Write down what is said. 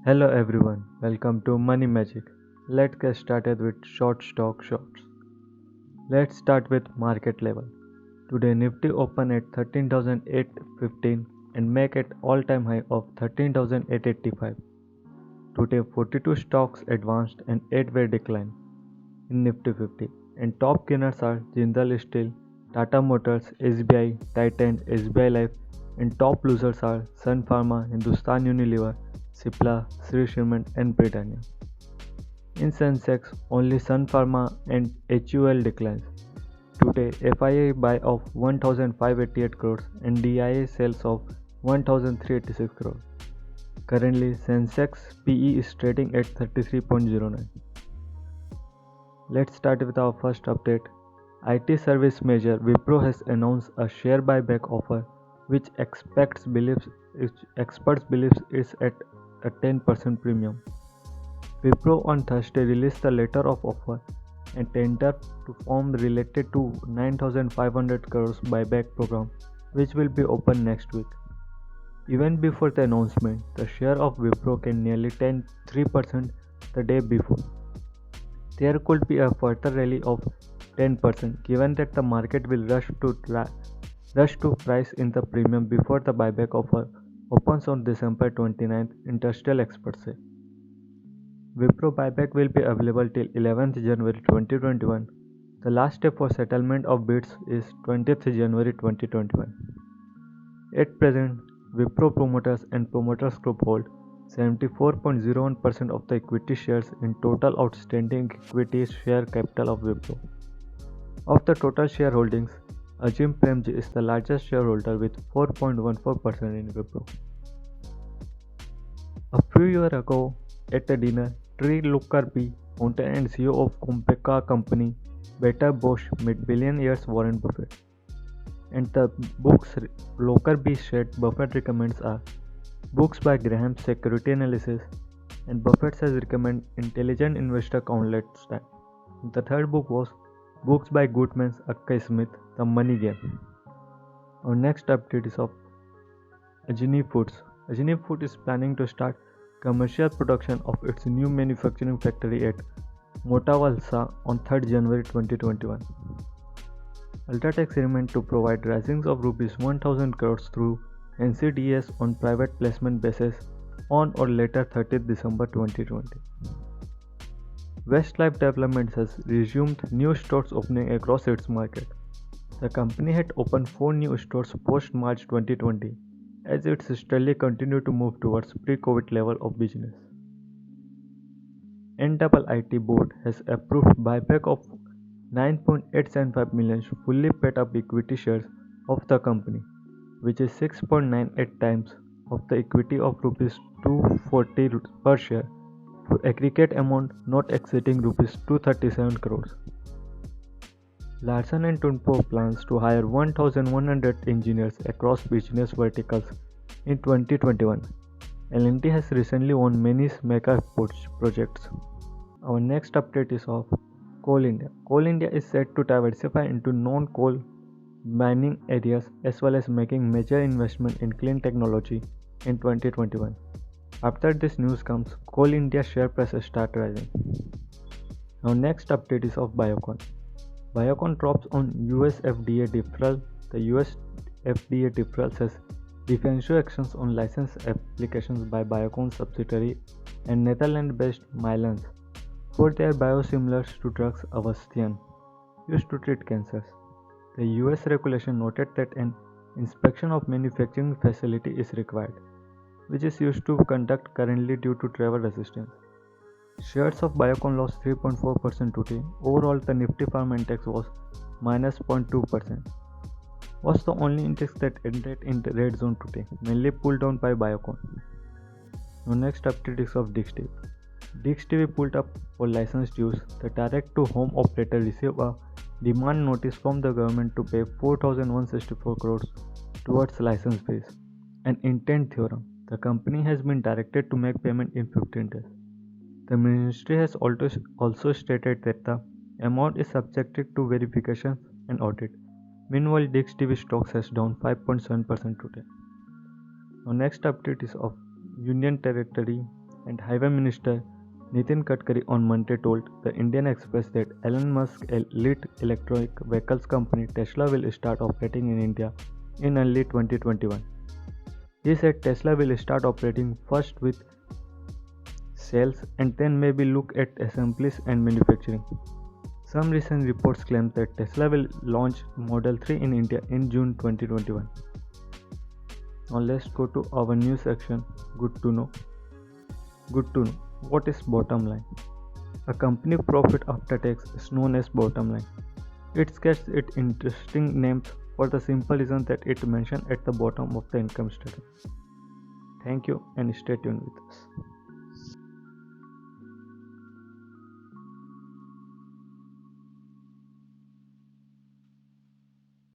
Hello everyone, welcome to Money Magic. Let's get started with short stock shorts. Let's start with market level. Today Nifty opened at 13,815 and make an all-time high of 13,885. Today 42 stocks advanced and 8 were declined in Nifty 50 and top gainers are Jindal Steel, Tata Motors, SBI, Titan, SBI Life and top losers are Sun Pharma, Hindustan Unilever, Cipla, Sri Cement and Britannia. In Sensex, only Sun Pharma and HUL declines. Today, FII buy of 1,588 crores and DIA sales of 1,386 crores. Currently, Sensex PE is trading at 33.09. Let's start with our first update. IT service major Wipro has announced a share buyback offer which experts believes is at a 10% premium. Wipro on Thursday released a letter of offer and tender to form related to 9,500 crores buyback program which will be open next week. Even before the announcement, the share of Wipro can nearly 3% the day before. There could be a further rally of 10% given that the market will rush to price in the premium before the buyback offer opens on December 29th, industrial experts say. Wipro buyback will be available till 11th January 2021. The last day for settlement of bids is 20th January 2021. At present, Wipro promoters and promoters group hold 74.01% of the equity shares in total outstanding equity share capital of Wipro. Of the total shareholdings, Azim Premji is the largest shareholder with 4.14% in Wipro. A few years ago, at a dinner, Tri Lockerbie, founder and CEO of Compaq company, Beta Bosch met billionaires Warren Buffett. And the books Lockerbie said Buffett recommends are books by Graham Security Analysis and Buffett says recommend Intelligent Investor Countless Time. The third book was books by Goodman's Akka Smith, The Money Game. Our next update is of Ajini Foods. Ajini Food is planning to start commercial production of its new manufacturing factory at Mota Valsa on 3rd January 2021. Ultratech remained to provide raisings of Rs 1,000 crores through NCDs on private placement basis on or later 30th December 2020. Westlife Developments has resumed new stores opening across its market. The company had opened 4 new stores post-March 2020 as it steadily continued to move towards pre-COVID level of business. NIIT board has approved buyback of 9.875 million fully paid up equity shares of the company, which is 6.98 times of the equity of Rs 240 per share for aggregate amount not exceeding Rs 237 crores. Larsen & Toubro plans to hire 1,100 engineers across business verticals in 2021. L&T has recently won many mega projects. Our next update is of Coal India. Coal India is set to diversify into non-coal mining areas as well as making major investment in clean technology in 2021. After this news comes, Coal India share prices start rising. Our next update is of Biocon. Biocon drops on US FDA deferral. The US FDA deferral says defensive actions on license applications by Biocon subsidiary and Netherlands-based Mylan for their biosimilars to drugs Avastin used to treat cancers. The US regulation noted that an inspection of manufacturing facility is required, which is used to conduct currently due to travel resistance. Shares of Biocon lost 3.4% today. Overall, the Nifty Pharma Index was minus 0.2%. Was the only index that ended in the red zone today, mainly pulled down by Biocon. Now next update is of Dix TV. Dix TV pulled up for license dues. The direct-to-home operator received a demand notice from the government to pay 4,164 crores towards license fees. An intent theorem. The company has been directed to make payment in 15 days. The ministry has also stated that the amount is subjected to verification and audit. Meanwhile, Dix TV stocks has down 5.7% today. Our next update is of Union Territory And Highway Minister Nitin Gadkari on Monday told the Indian Express that Elon Musk's elite electric vehicles company Tesla will start operating in India in early 2021. He said Tesla will start operating first with sales and then maybe look at assemblies and manufacturing. Some recent reports claim that Tesla will launch Model 3 in India in June 2021. Now let's go to our news section. Good to know. Good to know. What is bottom line? A company profit after tax is known as bottom line. It gets its interesting name for the simple reason that it mentioned at the bottom of the income statement. Thank you and stay tuned with us.